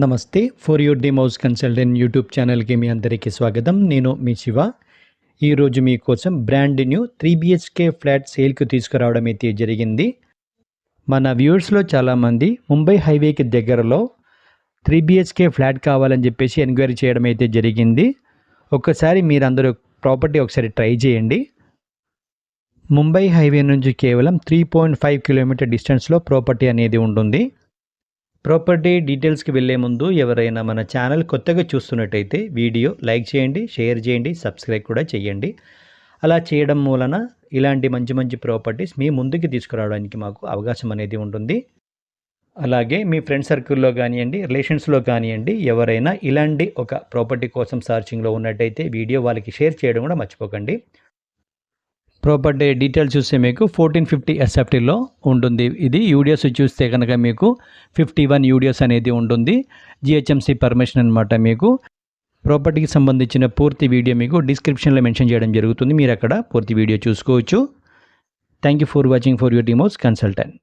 నమస్తే for your డిమౌస్ consultant YouTube ఛానల్కి మీ అందరికీ స్వాగతం. నేను మీ శివ. ఈరోజు మీకోసం బ్రాండ్ న్యూ 3BHK ఫ్లాట్ సేల్కి తీసుకురావడం అయితే జరిగింది. మన వ్యూవర్స్లో చాలామంది ముంబై హైవేకి దగ్గరలో 3BHK ఫ్లాట్ కావాలని చెప్పేసి ఎంక్వైరీ చేయడం అయితే జరిగింది. ఒక్కసారి మీరందరూ ప్రాపర్టీ ఒకసారి ట్రై చేయండి. ముంబై హైవే నుంచి కేవలం 3.5 కిలోమీటర్ డిస్టెన్స్లో ప్రాపర్టీ అనేది ఉంటుంది. ప్రాపర్టీ డీటెయిల్స్కి వెళ్ళే ముందు ఎవరైనా మన ఛానల్ కొత్తగా చూస్తున్నట్టయితే వీడియో లైక్ చేయండి, షేర్ చేయండి, సబ్స్క్రైబ్ కూడా చేయండి. అలా చేయడం మూలన ఇలాంటి మంచి మంచి ప్రాపర్టీస్ మీ ముందుకు తీసుకురావడానికి మాకు అవకాశం అనేది ఉంటుంది. అలాగే మీ ఫ్రెండ్ సర్కిల్లో కానివ్వండి, రిలేషన్స్లో కానివ్వండి, ఎవరైనా ఇలాంటి ఒక ప్రాపర్టీ కోసం సర్చింగ్లో ఉన్నట్టయితే వీడియో వాళ్ళకి షేర్ చేయడం కూడా మర్చిపోకండి. ప్రాపర్టీ డీటెయిల్స్ చూస్తే మీకు 1450 SFTలో ఉంటుంది. ఇది యూడిఎస్ చూస్తే కనుక మీకు 51 యూడిఎస్ అనేది ఉంటుంది. GHMC పర్మిషన్ అనమాట. మీకు ప్రాపర్టీకి సంబంధించిన పూర్తి వీడియో మీకు డిస్క్రిప్షన్లో మెన్షన్ చేయడం జరుగుతుంది. మీరు అక్కడ పూర్తి వీడియో చూసుకోవచ్చు. Thank you for watching for your డిమౌస్ కన్సల్టెంట్.